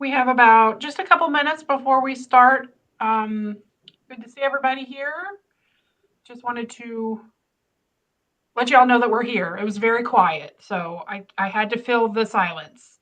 We have about just a couple minutes before we start. Good to see everybody here. Just wanted to let you all know that we're here. It was very quiet, so I had to fill the silence.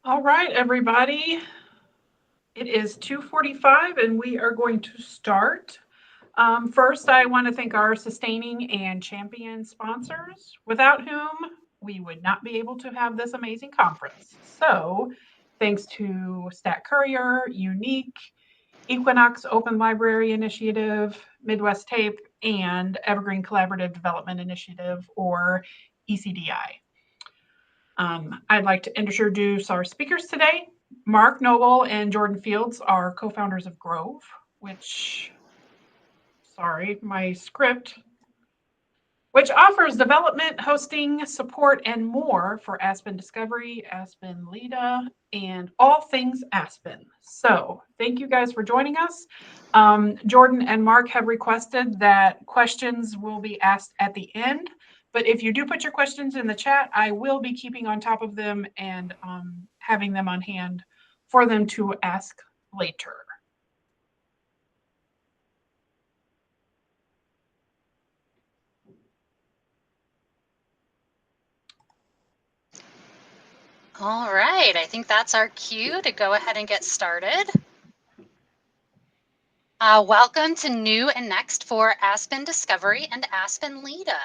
All right, everybody. It is 2:45 and we are going to start. First, I want to thank our sustaining and champion sponsors, without whom we would not be able to have this amazing conference. So, thanks to Stat Courier, Unique, Equinox Open Library Initiative, Midwest Tape, and Evergreen Collaborative Development Initiative, or ECDI. I'd like to introduce our speakers today. Mark Noble and Jordan Fields are co-founders of Grove, which, sorry, my script, which offers development, hosting, support, and more for Aspen Discovery, Aspen LiDA, and all things Aspen. So thank you guys for joining us. Jordan and Mark have requested that questions will be asked at the end. But if you do put your questions in the chat, I will be keeping on top of them and having them on hand for them to ask later. All right, I think that's our cue to go ahead and get started. Welcome to New and Next for Aspen Discovery and Aspen LiDA.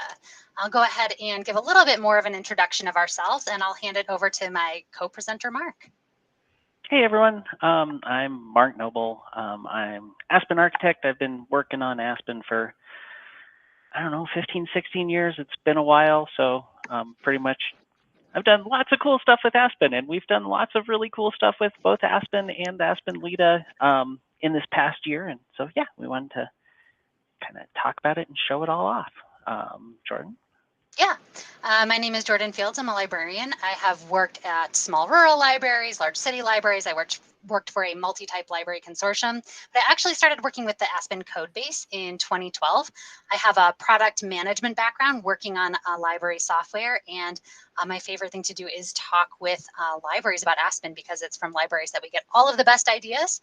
I'll go ahead and give a little bit more of an introduction of ourselves, and I'll hand it over to my co-presenter, Mark. Hey everyone, I'm Mark Noble. I'm Aspen architect. I've been working on Aspen for, 15, 16 years. It's been a while, so pretty much I've done lots of cool stuff with Aspen, and we've done lots of really cool stuff with both Aspen and Aspen LiDA in this past year. And so, yeah, we wanted to kind of talk about it and show it all off. Jordan? Yeah, my name is Jordan Fields. I'm a librarian. I have worked at small rural libraries, large city libraries. I worked for a multi-type library consortium, but I actually started working with the Aspen code base in 2012. I have a product management background working on library software, and my favorite thing to do is talk with libraries about Aspen because it's from libraries that we get all of the best ideas.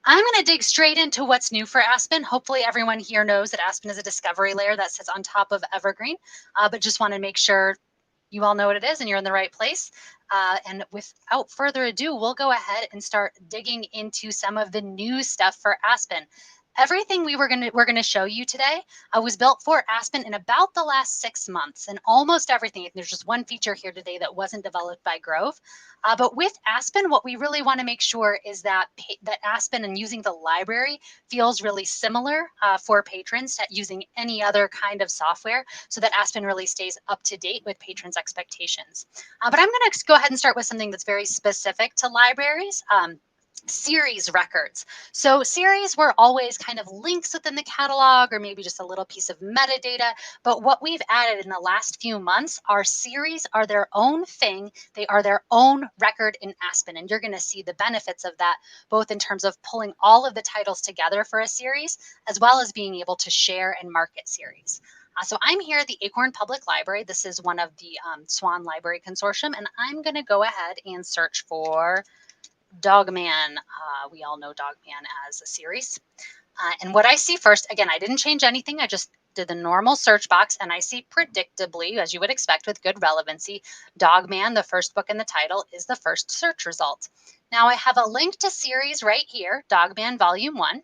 I'm going to dig straight into what's new for Aspen. Hopefully everyone here knows that Aspen is a discovery layer that sits on top of Evergreen, but just want to make sure you all know what it is and you're in the right place. And without further ado, we'll go ahead and start digging into some of the new stuff for Aspen. everything we're gonna show you today was built for Aspen in about the last 6 months, and almost everything. There's just one feature here today that wasn't developed by Grove, but with Aspen, what we really want to make sure is that Aspen and using the library feels really similar for patrons to using any other kind of software, so that Aspen really stays up to date with patrons' expectations. But I'm going to go ahead and start with something that's very specific to libraries. Series records. So series were always kind of links within the catalog or maybe just a little piece of metadata. But what we've added in the last few months are series are their own thing. They are their own record in Aspen. And you're going to see the benefits of that, both in terms of pulling all of the titles together for a series, as well as being able to share and market series. So I'm here at the Acorn Public Library. This is one of the Swan Library Consortium, and I'm going to go ahead and search for Dogman. We all know Dogman as a series. And what I see first, again, I didn't change anything. I just did the normal search box, and I see predictably, as you would expect with good relevancy, Dogman, the first book in the title, is the first search result. Now I have a link to series right here, Dogman Volume 1.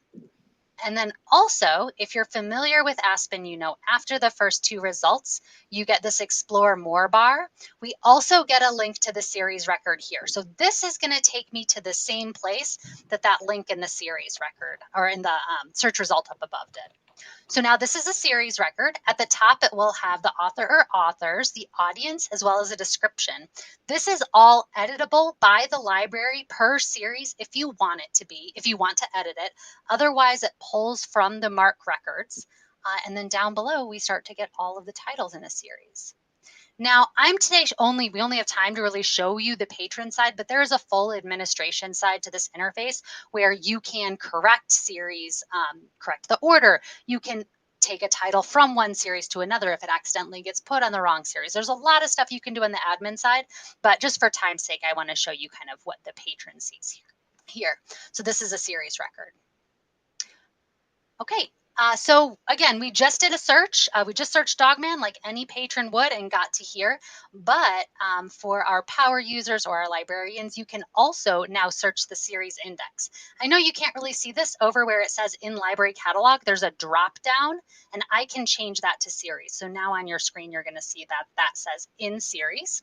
And then also, if you're familiar with Aspen, you know after the first 2 results, you get this Explore More bar. We also get a link to the series record here. So this is going to take me to the same place that link in the series record or in the search result up above did. So now this is a series record. At the top, it will have the author or authors, the audience, as well as a description. This is all editable by the library per series if you want it to be, if you want to edit it. Otherwise, it pulls from the MARC records. And then down below, we start to get all of the titles in a series. Now, we only have time to really show you the patron side, but there is a full administration side to this interface where you can correct series, correct the order. You can take a title from one series to another if it accidentally gets put on the wrong series. There's a lot of stuff you can do on the admin side, but just for time's sake, I want to show you kind of what the patron sees here. So this is a series record. Okay. So again, we just did a search. We just searched Dogman like any patron would and got to here. But for our power users or our librarians, you can also now search the series index. I know you can't really see this over where it says in library catalog. There's a drop down and I can change that to series. So now on your screen, you're going to see that says in series.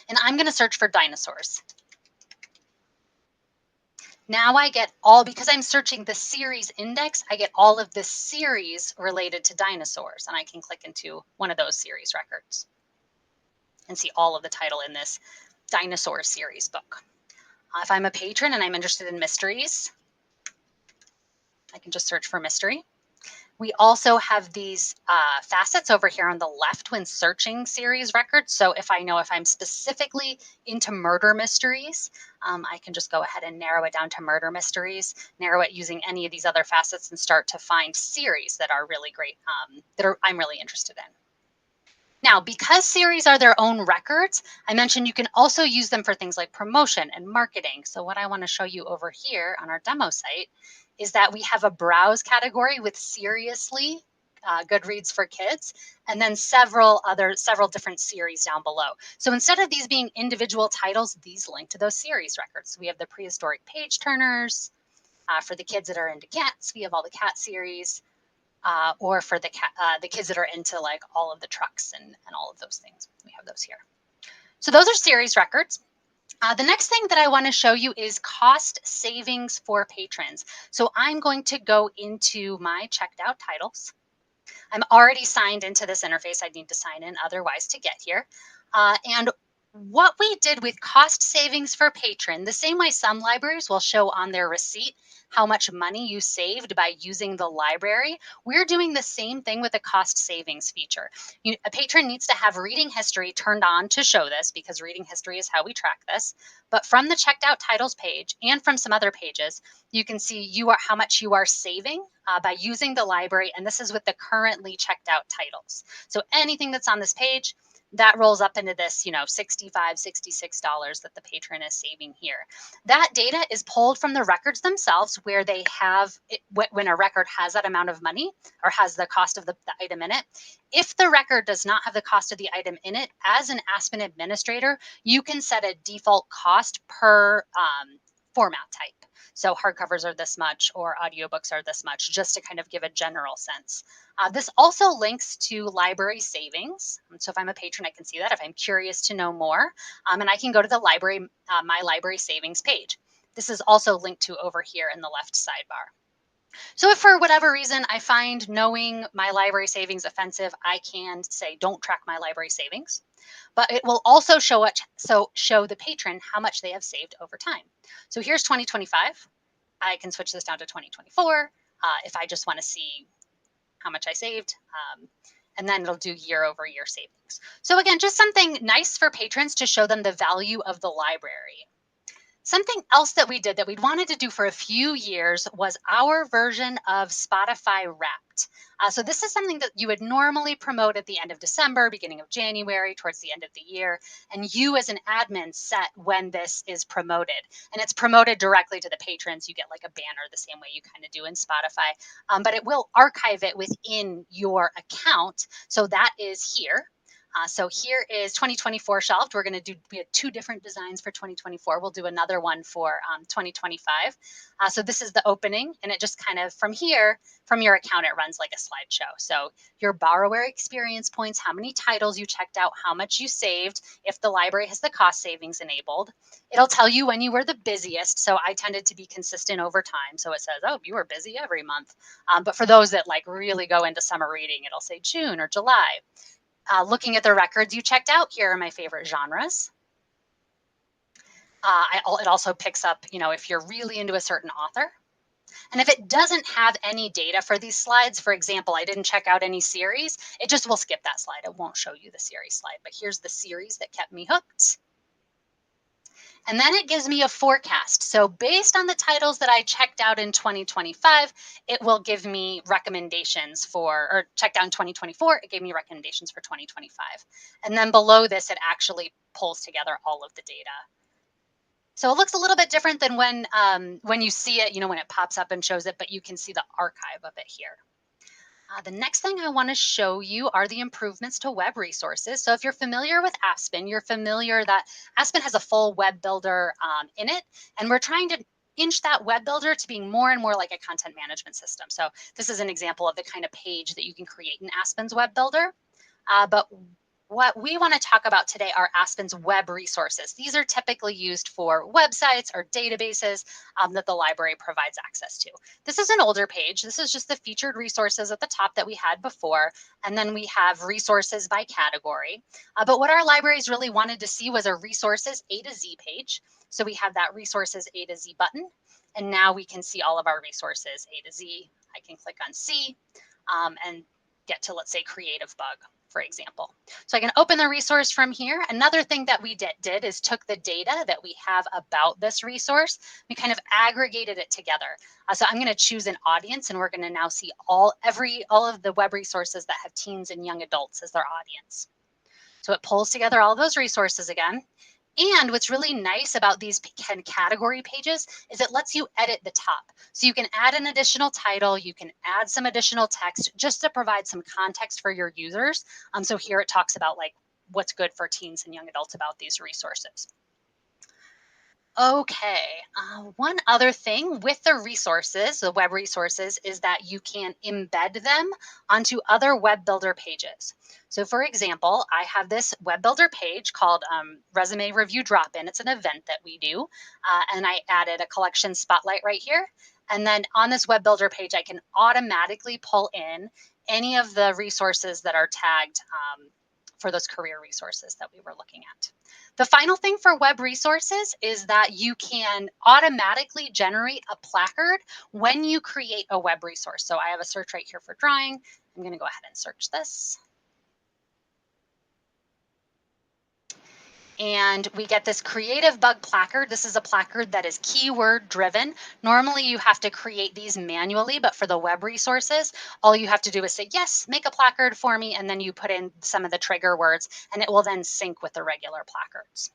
And I'm going to search for dinosaurs. Now I get because I'm searching the series index, I get all of the series related to dinosaurs. And I can click into one of those series records and see all of the title in this dinosaur series book. If I'm a patron and I'm interested in mysteries, I can just search for mystery. We also have these facets over here on the left when searching series records. So if I'm specifically into murder mysteries, I can just go ahead and narrow it down to murder mysteries, narrow it using any of these other facets and start to find series that are really great, I'm really interested in. Now, because series are their own records, I mentioned you can also use them for things like promotion and marketing. So what I want to show you over here on our demo site is that we have a browse category with seriously Goodreads for kids, and then several different series down below. So instead of these being individual titles, these link to those series records. So we have the prehistoric page turners. For the kids that are into cats, we have all the cat series. Or for the kids that are into like all of the trucks and all of those things. We have those here. So those are series records. The next thing that I want to show you is cost savings for patrons. So I'm going to go into my checked out titles. I'm already signed into this interface. I need to sign in otherwise to get here. And what we did with cost savings for patron, the same way some libraries will show on their receipt how much money you saved by using the library, we're doing the same thing with a cost savings feature. A patron needs to have reading history turned on to show this because reading history is how we track this. But from the checked out titles page and from some other pages, you can see how much you are saving by using the library. And this is with the currently checked out titles. So anything that's on this page, that rolls up into this, $65, $66 that the patron is saving here. That data is pulled from the records themselves where they have, when a record has that amount of money or has the cost of the item in it. If the record does not have the cost of the item in it, as an Aspen administrator, you can set a default cost per format type. So hardcovers are this much or audiobooks are this much, just to kind of give a general sense. This also links to library savings. So if I'm a patron, I can see that if I'm curious to know more. And I can go to the library, my library savings page. This is also linked to over here in the left sidebar. So if for whatever reason I find knowing my library savings offensive, I can say don't track my library savings. But it will also show the patron how much they have saved over time. So here's 2025. I can switch this down to 2024 if I just want to see how much I saved. And then it'll do year over year savings. So again, just something nice for patrons to show them the value of the library. Something else that we did that we'd wanted to do for a few years was our version of Spotify Wrapped. So this is something that you would normally promote at the end of December, beginning of January, towards the end of the year. And you as an admin set when this is promoted. And it's promoted directly to the patrons. You get like a banner the same way you kind of do in Spotify. But it will archive it within your account. So that is here. So here is 2024 shelved. We have 2 different designs for 2024. We'll do another one for 2025. So this is the opening, and it just kind of from here, from your account, it runs like a slideshow. So your borrower experience points, how many titles you checked out, how much you saved, if the library has the cost savings enabled. It'll tell you when you were the busiest. So I tended to be consistent over time. So it says, oh, you were busy every month. But for those that like really go into summer reading, it'll say June or July. Looking at the records you checked out, here are my favorite genres. It also picks up, if you're really into a certain author. And if it doesn't have any data for these slides, for example, I didn't check out any series, it just will skip that slide. It won't show you the series slide, but here's the series that kept me hooked. And then it gives me a forecast. So based on the titles that I checked out in 2025, it will give me recommendations or checked out in 2024, it gave me recommendations for 2025. And then below this, it actually pulls together all of the data. So it looks a little bit different than when you see it, when it pops up and shows it, but you can see the archive of it here. The next thing I want to show you are the improvements to web resources. So if you're familiar with Aspen, you're familiar that Aspen has a full web builder in it, and we're trying to inch that web builder to being more and more like a content management system. So this is an example of the kind of page that you can create in Aspen's web builder. But what we want to talk about today are Aspen's web resources. These are typically used for websites or databases that the library provides access to. This is an older page. This is just the featured resources at the top that we had before. And then we have resources by category. But what our libraries really wanted to see was a resources A to Z page. So we have that resources A to Z button. And now we can see all of our resources A to Z. I can click on C and get to, let's say, Creative Bug, for example. So I can open the resource from here. Another thing that we did is took the data that we have about this resource, we kind of aggregated it together. So I'm going to choose an audience, and we're going to now see all of the web resources that have teens and young adults as their audience. So it pulls together all those resources again. And what's really nice about these category pages is it lets you edit the top. So you can add an additional title, you can add some additional text just to provide some context for your users. So here it talks about like what's good for teens and young adults about these resources. Okay, one other thing with the resources, the web resources, is that you can embed them onto other web builder pages. So for example, I have this web builder page called Resume Review Drop-In. It's an event that we do, and I added a collection spotlight right here. And then on this web builder page, I can automatically pull in any of the resources that are tagged for those career resources that we were looking at. The final thing for web resources is that you can automatically generate a placard when you create a web resource. So I have a search right here for drawing. I'm going to go ahead and search this. And we get this Creative Bug placard. This is a placard that is keyword driven. Normally you have to create these manually, but for the web resources, all you have to do is say, yes, make a placard for me. And then you put in some of the trigger words and it will then sync with the regular placards.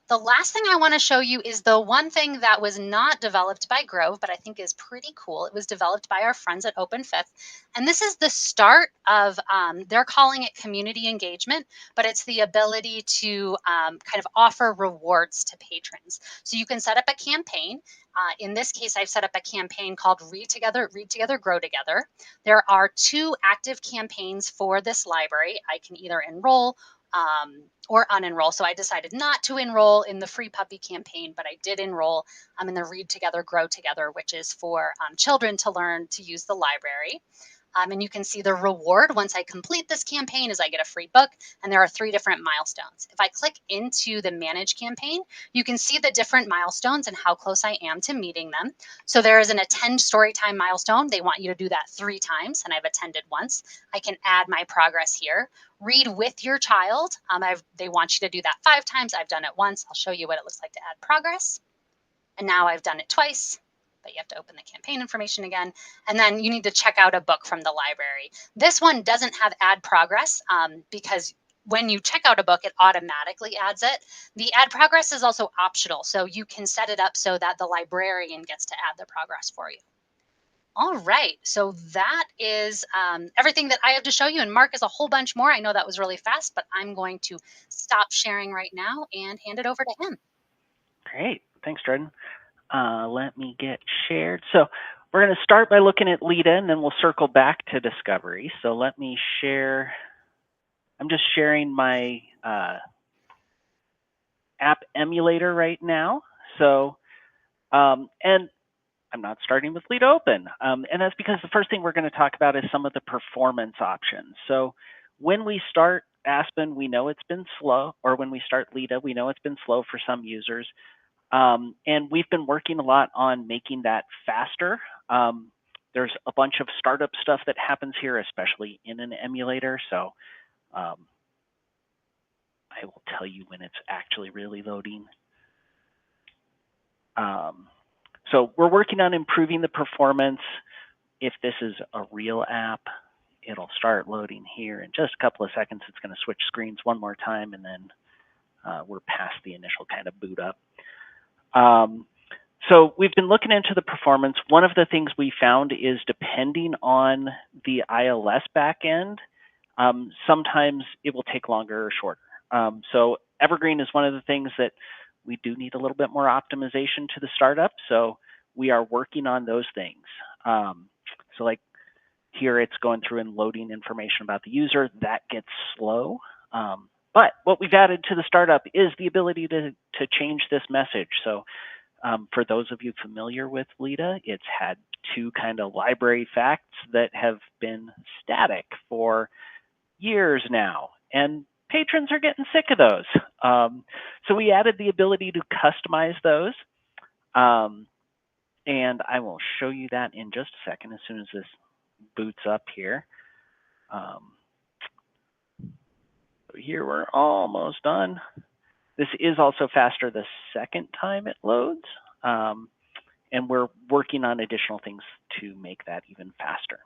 The last thing I want to show you is the one thing that was not developed by Grove, but I think is pretty cool. It was developed by our friends at Open Fifth. And this is the start of, they're calling it community engagement, but it's the ability to kind of offer rewards to patrons. So you can set up a campaign. In this case, I've set up a campaign called Read Together, Grow Together. There are 2 active campaigns for this library. I can either enroll or unenroll. So I decided not to enroll in the free puppy campaign, but I did enroll in the Read Together, Grow Together, which is for children to learn to use the library. And you can see the reward once I complete this campaign is I get a free book, and there are 3 different milestones. If I click into the Manage campaign, you can see the different milestones and how close I am to meeting them. So there is an Attend Storytime milestone. They want you to do that 3 times, and I've attended once. I can add my progress here. Read with your child. They want you to do that 5 times. I've done it once. I'll show you what it looks like to add progress. And now I've done it twice, but you have to open the campaign information again. And then you need to check out a book from the library. This one doesn't have add progress because when you check out a book, it automatically adds it. The add progress is also optional. So you can set it up so that the librarian gets to add the progress for you. All right, so that is everything that I have to show you. And Mark has a whole bunch more. I know that was really fast, but I'm going to stop sharing right now and hand it over to him. Great. Thanks, Jordan. Let me get shared. So we're going to start by looking at LiDA, and then we'll circle back to Discovery. So let me share. I'm just sharing my app emulator right now. So, and I'm not starting with LiDA open. And that's because the first thing we're going to talk about is some of the performance options. So when we start Aspen, we know it's been slow, or when we start LiDA, we know it's been slow for some users. And we've been working a lot on making that faster. There's a bunch of startup stuff that happens here, especially in an emulator. So I will tell you when it's actually really loading. So we're working on improving the performance. If this is a real app, it'll start loading here in just a couple of seconds. It's going to switch screens one more time, and then we're past the initial kind of boot up. So we've been looking into the performance. One of the things we found is depending on the ILS backend, sometimes it will take longer or shorter. So Evergreen is one of the things that we do need a little bit more optimization to the startup. So we are working on those things. So like here, it's going through and loading information about the user. That gets slow. But what we've added to the startup is the ability to change this message. So for those of you familiar with LiDA, it's had 2 kind of library facts that have been static for years now. And patrons are getting sick of those. So we added the ability to customize those. And I will show you that in just a second as soon as this boots up here. So here we're almost done. This is also faster the second time it loads. And we're working on additional things to make that even faster.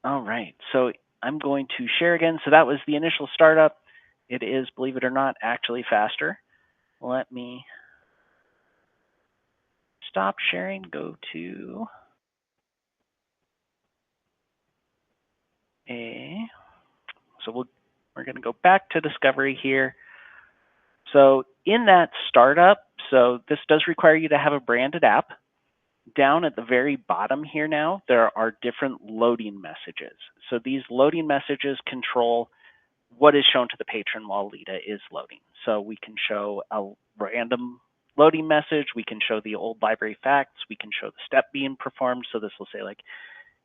All right, so I'm going to share again. So that was the initial startup. It is, believe it or not, actually faster. Let me stop sharing, go to so we're going to go back to Discovery here. So in that startup, so this does require you to have a branded app. Down at the very bottom here now, there are different loading messages. So these loading messages control what is shown to the patron while LiDA is loading. So we can show a random loading message. We can show the old library facts. We can show the step being performed. So this will say like,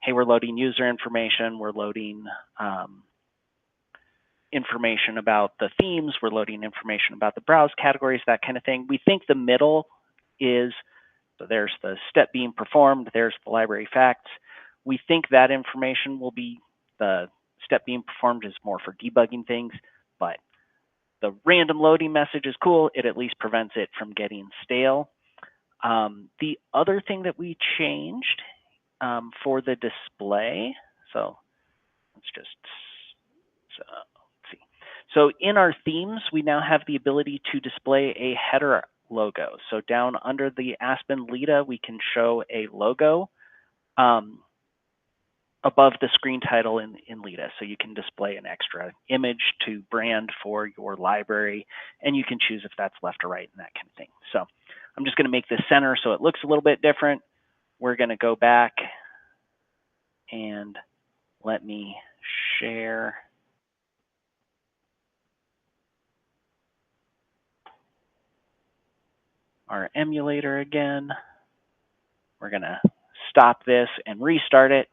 hey, we're loading user information. We're loading information about the themes. We're loading information about the browse categories, that kind of thing. We think the middle is, so there's the step being performed. There's the library facts. We think that information will be, the step being performed is more for debugging things, but the random loading message is cool. It at least prevents it from getting stale. The other thing that we changed for the display, so let's just, let's see. So in our themes, we now have the ability to display a header logo. So down under the Aspen LiDA, we can show a logo above the screen title in LiDA. So you can display an extra image to brand for your library, and you can choose if that's left or right and that kind of thing. So I'm just going to make this center so it looks a little bit different. We're going to go back and let me share our emulator again. We're going to stop this and restart it.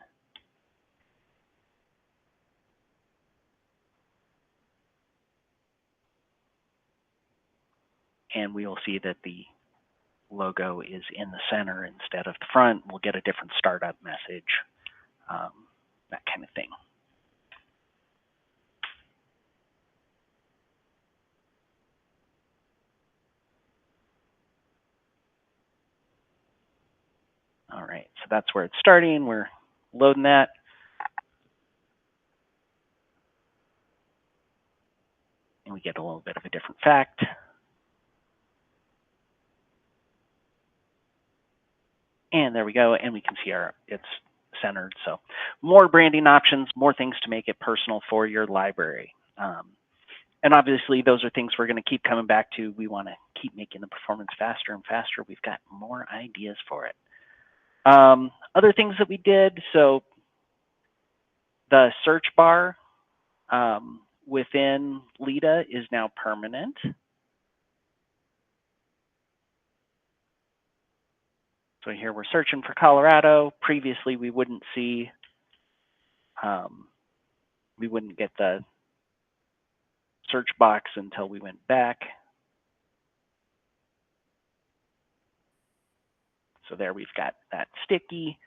And we will see that the logo is in the center instead of the front. We'll get a different startup message, that kind of thing. All right, so that's where it's starting. We're loading that. And we get a little bit of a different fact. And there we go, and we can see it's centered. So more branding options, more things to make it personal for your library. And obviously, those are things we're going to keep coming back to. We want to keep making the performance faster and faster. We've got more ideas for it. Other things that we did, so the search bar within LiDA is now permanent. So here we're searching for Colorado. Previously, we wouldn't see, we wouldn't get the search box until we went back. So there we've got that sticky.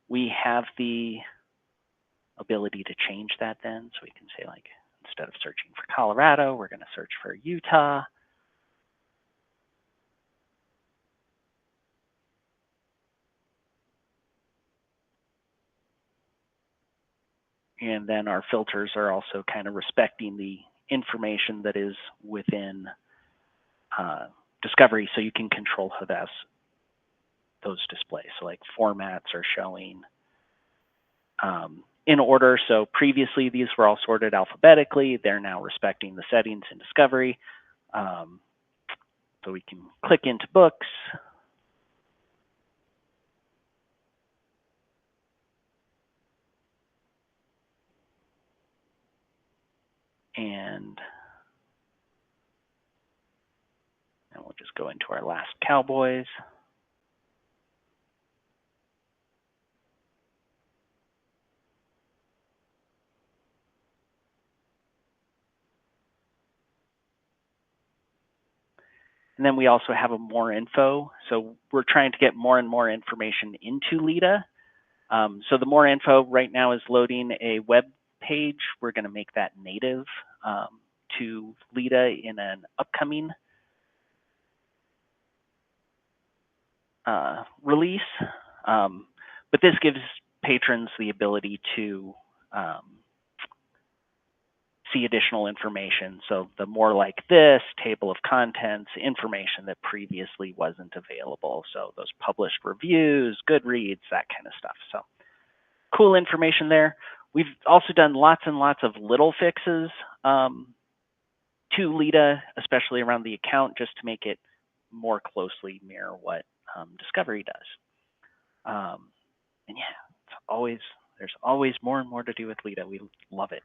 We have the ability to change that then. So we can say, like, instead of searching for Colorado, we're going to search for Utah. And then our filters are also kind of respecting the information that is within Discovery, so you can control how those display. So like formats are showing in order. So previously these were all sorted alphabetically. They're now respecting the settings in Discovery. So we can click into books. And we'll just go into our last Cowboys. And then we also have a more info. So we're trying to get more and more information into LiDA. So the more info right now is loading a web page. We're going to make that native to LiDA in an upcoming release. But this gives patrons the ability to see additional information. So the more like this, table of contents, information that previously wasn't available. So those published reviews, Goodreads, that kind of stuff. So cool information there. We've also done lots and lots of little fixes to LiDA, especially around the account, just to make it more closely mirror what Discovery does. And yeah, there's always more and more to do with LiDA. We love it.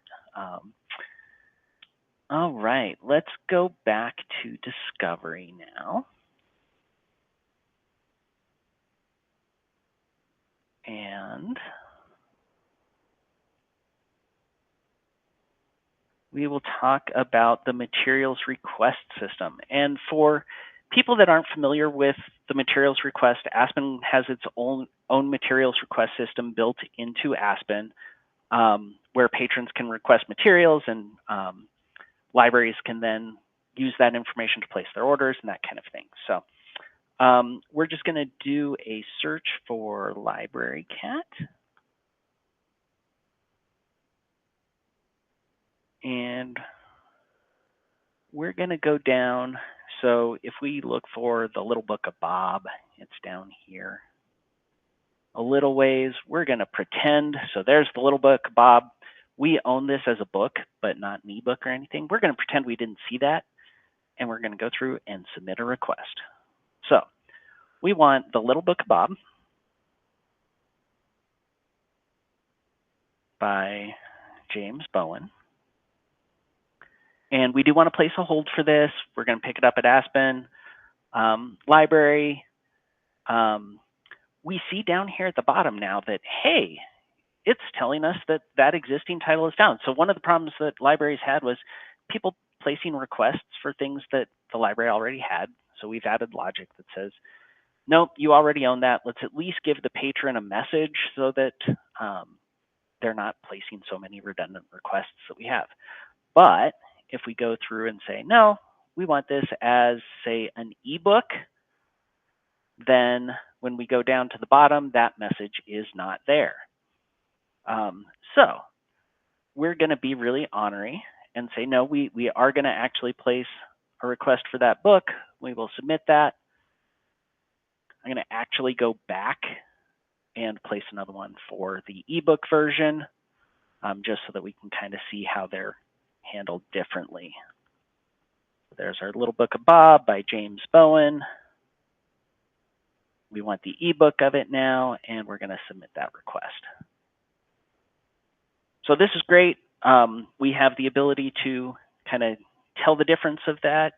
All right, let's go back to Discovery now. And we will talk about the materials request system. And for people that aren't familiar with the materials request, Aspen has its own materials request system built into Aspen, where patrons can request materials and libraries can then use that information to place their orders and that kind of thing. So we're just going to do a search for Library Cat. And we're going to go down. So if we look for the Little Book of Bob, it's down here a little ways. We're going to pretend. So there's the Little Book of Bob. We own this as a book, but not an ebook or anything. We're going to pretend we didn't see that. And we're going to go through and submit a request. So we want the Little Book of Bob by James Bowen. And we do want to place a hold for this. We're going to pick it up at Aspen Library. We see down here at the bottom now that, hey, it's telling us that that existing title is found. So one of the problems that libraries had was people placing requests for things that the library already had. So we've added logic that says, nope, you already own that. Let's at least give the patron a message so that they're not placing so many redundant requests that we have. But if we go through and say, no, we want this as, say, an ebook, then when we go down to the bottom, that message is not there. So we're going to be really ornery and say, no, we are going to actually place a request for that book. We will submit that. I'm going to actually go back and place another one for the ebook version, just so that we can kind of see how they're handled differently. There's our Little Book of Bob by James Bowen. We want the ebook of it now, and we're going to submit that request. So this is great. We have the ability to kind of tell the difference of that.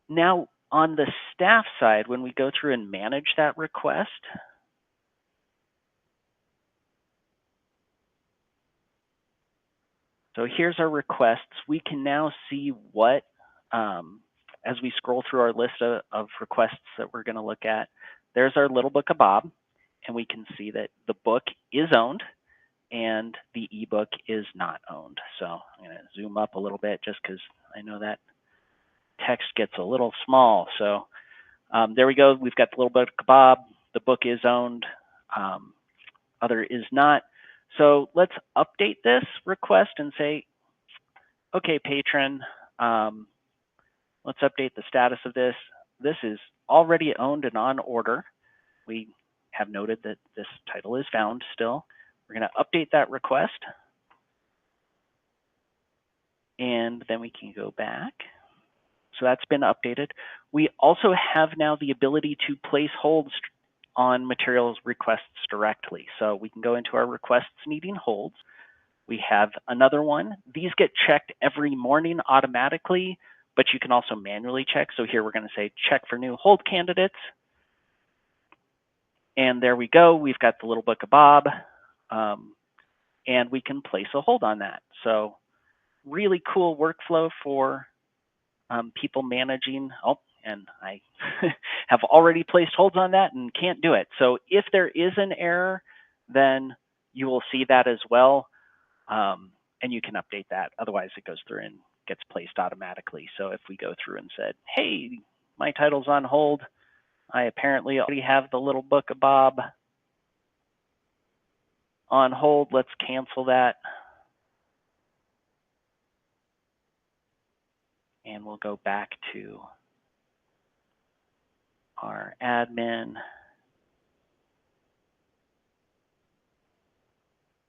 Now, on the staff side, when we go through and manage that request, so here's our requests. We can now see what, as we scroll through our list of requests that we're going to look at, there's our Little Book of Bob, and we can see that the book is owned and the ebook is not owned. So I'm going to zoom up a little bit just because I know that text gets a little small. So there we go. We've got the Little Book of Bob. The book is owned. Other is not. So let's update this request and say, okay, patron, let's update the status of this. This is already owned and on order. We have noted that this title is found still. We're going to update that request. And then we can go back. So that's been updated. We also have now the ability to place holds on materials requests directly. So we can go into our requests needing holds. We have another one. These get checked every morning automatically, but you can also manually check. So here we're going to say check for new hold candidates. And there we go. We've got the Little Book of Bob, and we can place a hold on that. So really cool workflow for people managing. Oh, and I have already placed holds on that and can't do it. So if there is an error, then you will see that as well, and you can update that. Otherwise, it goes through and gets placed automatically. So if we go through and said, hey, my title's on hold, I apparently already have the Little Book of Bob on hold. Let's cancel that. And we'll go back to our admin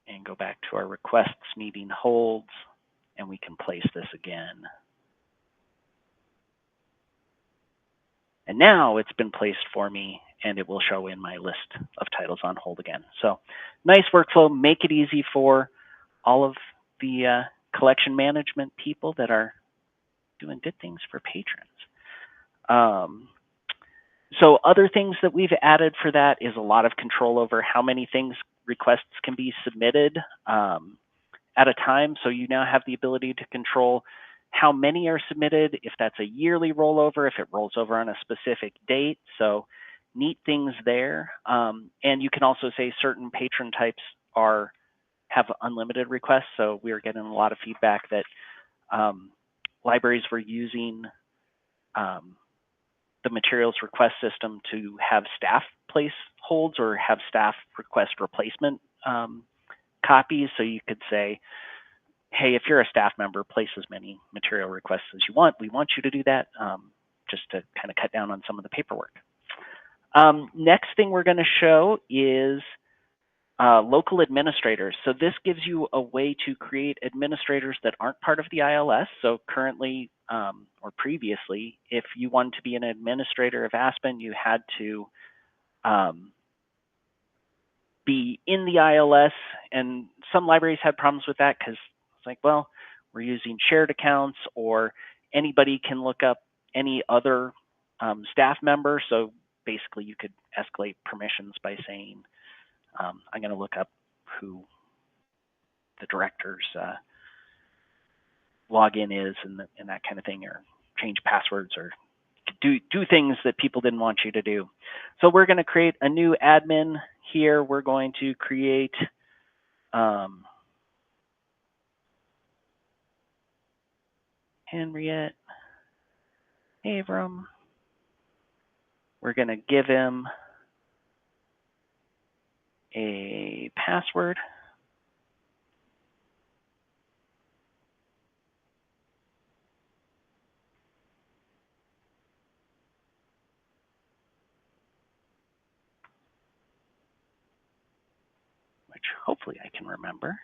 and go back to our requests needing holds, and we can place this again. And now it's been placed for me, and it will show in my list of titles on hold again. So nice workflow. Make it easy for all of the collection management people that are doing good things for patrons. So other things that we've added for that is a lot of control over how many requests can be submitted at a time. So you now have the ability to control how many are submitted, if that's a yearly rollover, if it rolls over on a specific date. So neat things there. And you can also say certain patron types have unlimited requests. So we were getting a lot of feedback that libraries were using the materials request system to have staff place holds or have staff request replacement copies. So you could say, hey, if you're a staff member, place as many material requests as you want. We want you to do that, just to kind of cut down on some of the paperwork. Next thing we're going to show is local administrators. So this gives you a way to create administrators that aren't part of the ILS. So currently, or previously, if you wanted to be an administrator of Aspen, you had to be in the ILS, and some libraries had problems with that because it's like, well, we're using shared accounts, or anybody can look up any other staff member. So basically you could escalate permissions by saying, I'm going to look up who the director's login is and that kind of thing, or change passwords, or do things that people didn't want you to do. So we're going to create a new admin here. We're going to create Henriette Avram. We're going to give him a password. Which hopefully I can remember.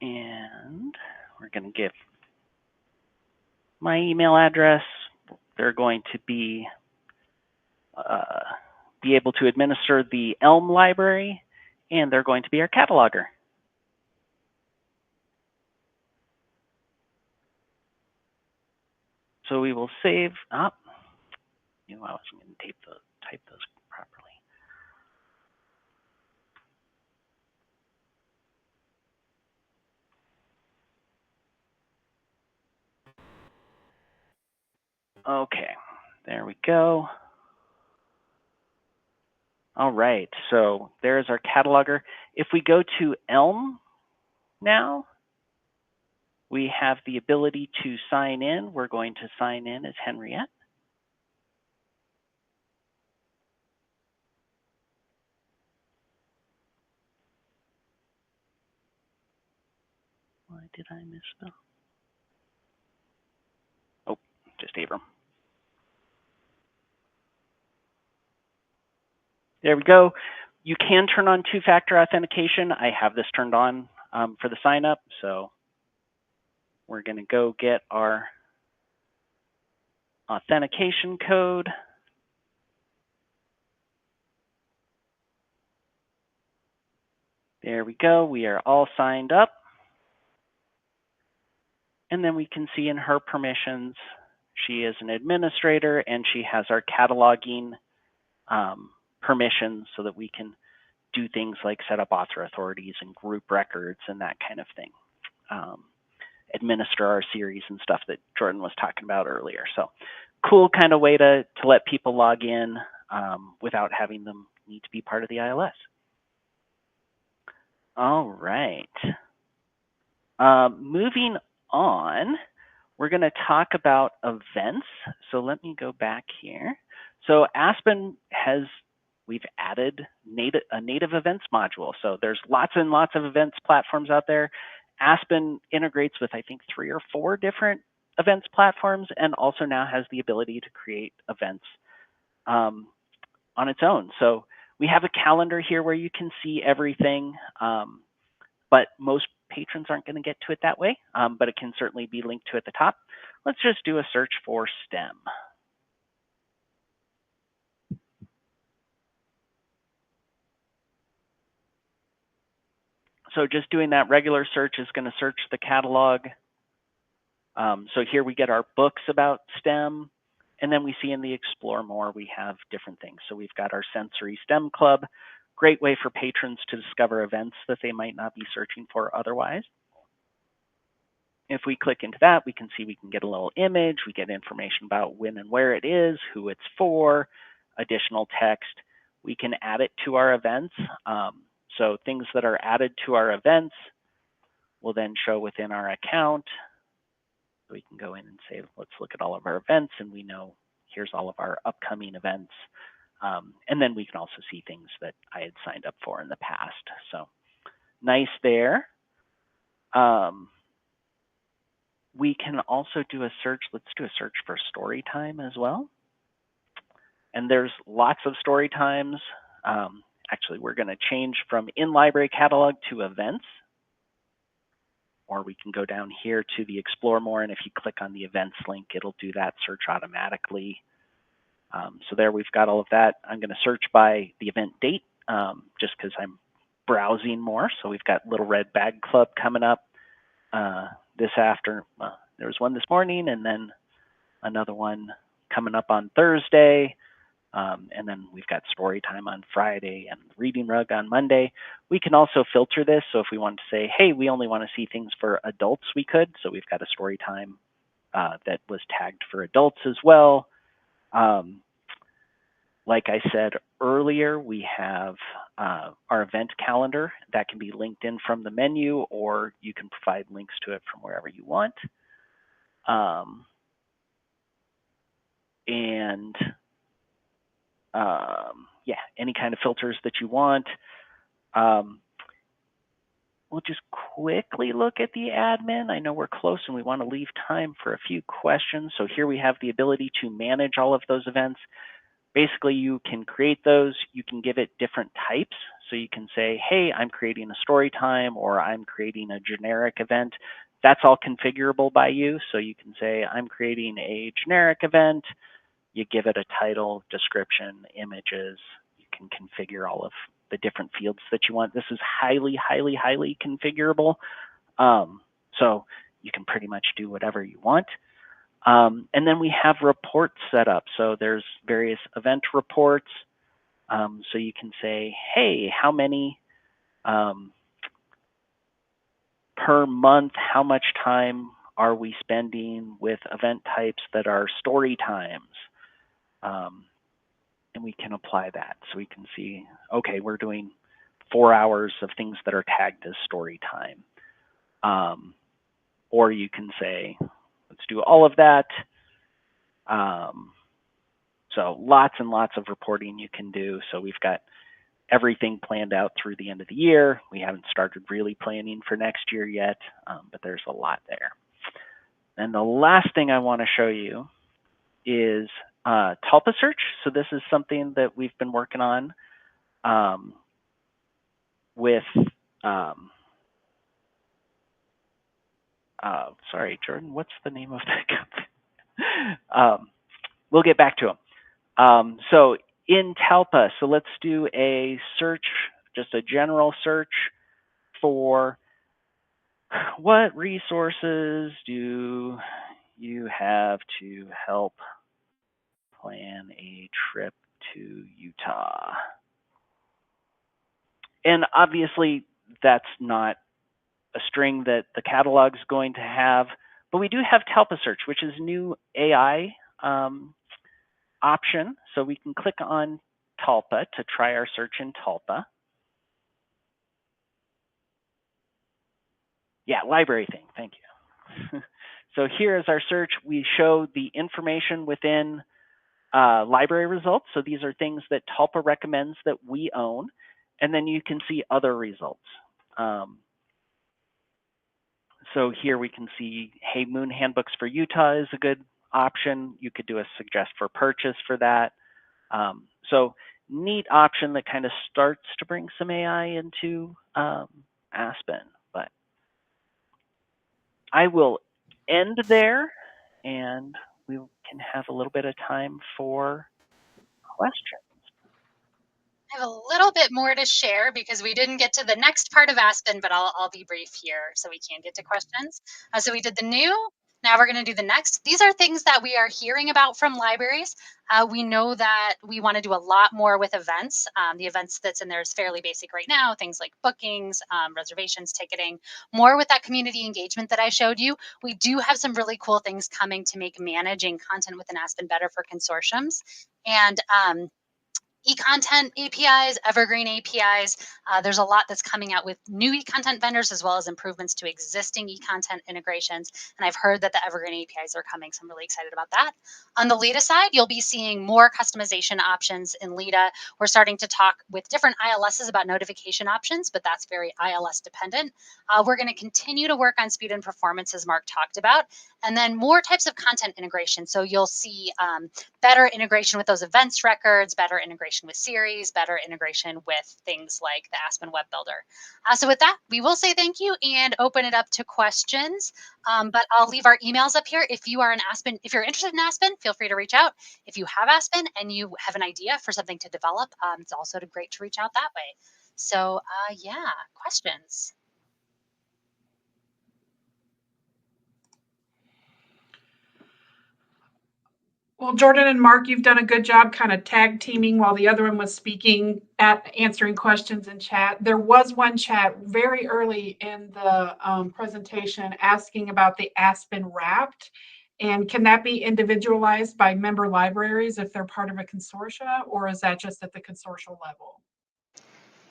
And we're going to give my email address. They're going to be able to administer the Elm library, and they're going to be our cataloger. So we will save up. I wasn't going to type those properly. Okay, there we go. All right, so there's our cataloger. If we go to Elm now, we have the ability to sign in. We're going to sign in as Henriette. Why did I misspell? Oh, just Abram. There we go. You can turn on two-factor authentication. I have this turned on for the sign up. So we're going to go get our authentication code. There we go. We are all signed up. And then we can see in her permissions, she is an administrator and she has our cataloging permissions so that we can do things like set up author authorities and group records and that kind of thing. Administer our series and stuff that Jordan was talking about earlier. So cool kind of way to let people log in without having them need to be part of the ILS. All right. Moving on, we're going to talk about events. So let me go back here. So Aspen we've added a native events module. So there's lots and lots of events platforms out there. Aspen integrates with, I think, 3 or 4 different events platforms, and also now has the ability to create events on its own. So we have a calendar here where you can see everything, but most patrons aren't going to get to it that way, but it can certainly be linked to at the top. Let's just do a search for STEM. So just doing that regular search is going to search the catalog. So here we get our books about STEM, and then we see in the Explore More, we have different things. So we've got our Sensory STEM Club, great way for patrons to discover events that they might not be searching for otherwise. If we click into that, we can see we can get a little image, we get information about when and where it is, who it's for, additional text. We can add it to our events. So things that are added to our events, will then show within our account. So we can go in and say, let's look at all of our events, and we know here's all of our upcoming events. And then we can also see things that I had signed up for in the past. So nice there. We can also do a search. Let's do a search for story time as well. And there's lots of story times. Actually, we're going to change from in library catalog to events. Or we can go down here to the Explore More, and if you click on the events link, it'll do that search automatically. So there we've got all of that. I'm going to search by the event date just because I'm browsing more. So we've got Little Red Bag Club coming up this after. There was one this morning, and then another one coming up on Thursday. And then we've got story time on Friday and reading rug on Monday. We can also filter this. So if we wanted to say, hey, we only want to see things for adults, we could. So we've got a story time that was tagged for adults as well. Like I said earlier, we have our event calendar that can be linked in from the menu, or you can provide links to it from wherever you want. Yeah, any kind of filters that you want. We'll just quickly look at the admin. I know we're close and we want to leave time for a few questions. So here we have the ability to manage all of those events. Basically, you can create those. You can give it different types. So you can say, hey, I'm creating a story time, or I'm creating a generic event. That's all configurable by you. So you can say, I'm creating a generic event. You give it a title, description, images. You can configure all of the different fields that you want. This is highly, highly, highly configurable. So you can pretty much do whatever you want. And then we have reports set up. So there's various event reports. So you can say, hey, how many per month, how much time are we spending with event types that are story times? And we can apply that. So we can see, okay, we're doing 4 hours of things that are tagged as story time. Or you can say, let's do all of that. So lots and lots of reporting you can do. So we've got everything planned out through the end of the year. We haven't started really planning for next year yet, but there's a lot there. And the last thing I want to show you is Tulpa search. So this is something that we've been working on with, sorry, Jordan, what's the name of that company? We'll get back to them. So in Tulpa, so let's do a search, just a general search for what resources do you have to help plan a trip to Utah? And obviously that's not a string that the catalog is going to have, but we do have Tulpa search, which is new AI option. So we can click on Tulpa to try our search in Tulpa. Yeah, library thing, thank you. So here is our search. We show the information within library results. So these are things that Tulpa recommends that we own. And then you can see other results. So here we can see, hey, Moon Handbooks for Utah is a good option. You could do a suggest for purchase for that. So neat option that kind of starts to bring some AI into Aspen. But I will end there, and we can have a little bit of time for questions. I have a little bit more to share because we didn't get to the next part of Aspen, but I'll be brief here so we can get to questions. So we did the new, now we're going to do the next. These are things that we are hearing about from libraries. We know that we want to do a lot more with events. The events that's in there is fairly basic right now, things like bookings, reservations, ticketing, more with that community engagement that I showed you. We do have some really cool things coming to make managing content within Aspen better for consortiums. And e-content APIs, Evergreen APIs. There's a lot that's coming out with new e-content vendors as well as improvements to existing e-content integrations. And I've heard that the Evergreen APIs are coming, so I'm really excited about that. On the LiDA side, you'll be seeing more customization options in LiDA. We're starting to talk with different ILSs about notification options, but that's very ILS dependent. We're going to continue to work on speed and performance, as Mark talked about, and then more types of content integration. So you'll see better integration with those events records, better integration with series, better integration with things like the Aspen Web Builder. So with that, we will say thank you and open it up to questions. But I'll leave our emails up here. If you are an Aspen, if you're interested in Aspen, feel free to reach out. If you have Aspen and you have an idea for something to develop, it's also great to reach out that way. So yeah, questions. Well, Jordan and Mark, you've done a good job kind of tag teaming while the other one was speaking at answering questions in chat. There was one chat very early in the presentation asking about the Aspen Wrapped. And can that be individualized by member libraries if they're part of a consortia, or is that just at the consortial level?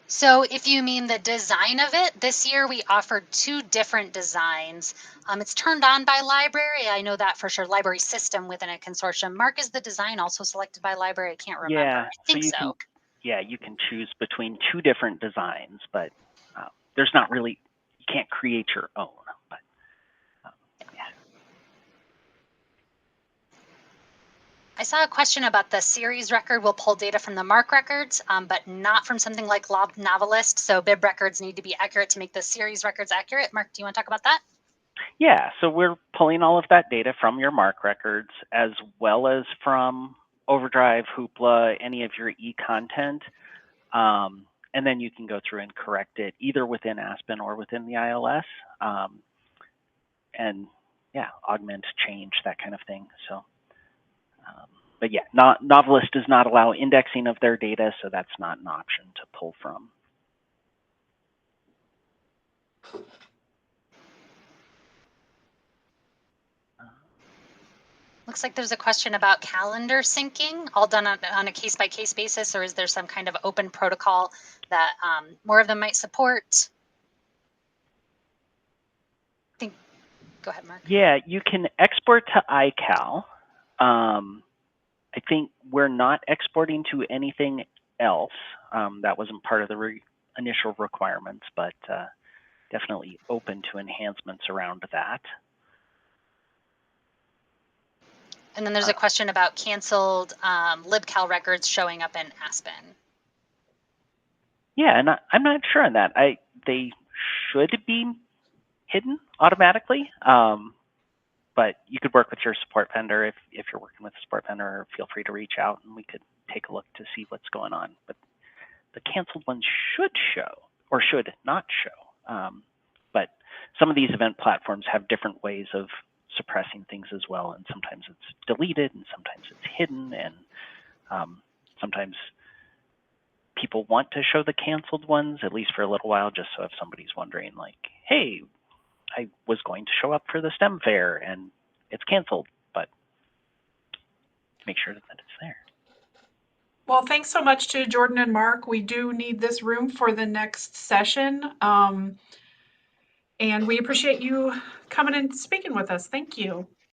So if you mean the design of it, this year we offered 2 different designs. It's turned on by library. I know that for sure. Library system within a consortium. Mark, is the design also selected by library? I can't remember. Yeah, I think so. You can choose between 2 different designs, but there's not really, you can't create your own. But yeah. I saw a question about the series record will pull data from the MARC records, but not from something like Novelist. So bib records need to be accurate to make the series records accurate. Mark, do you want to talk about that? Yeah, so we're pulling all of that data from your MARC records as well as from Overdrive, Hoopla, any of your e-content. And then you can go through and correct it either within Aspen or within the ILS. And yeah, augment, change, that kind of thing. So, but yeah, Novelist does not allow indexing of their data, so that's not an option to pull from. Looks like there's a question about calendar syncing, all done on a case-by-case basis, or is there some kind of open protocol that more of them might support? Go ahead, Mark. Yeah, you can export to iCal. I think we're not exporting to anything else. That wasn't part of the initial requirements, but definitely open to enhancements around that. And then there's a question about canceled libcal records showing up in Aspen. Yeah, and I'm not sure on that. They should be hidden automatically, but you could work with your support vendor if you're working with a support vendor. Feel free to reach out and we could take a look to see what's going on. But the canceled ones should show or should not show. But some of these event platforms have different ways of suppressing things as well, and sometimes it's deleted and sometimes it's hidden, and sometimes people want to show the canceled ones, at least for a little while, just so if somebody's wondering, like, hey, I was going to show up for the STEM fair and it's canceled, but make sure that it's there. Well, thanks so much to Jordan and Mark. We do need this room for the next session. And we appreciate you coming and speaking with us. Thank you.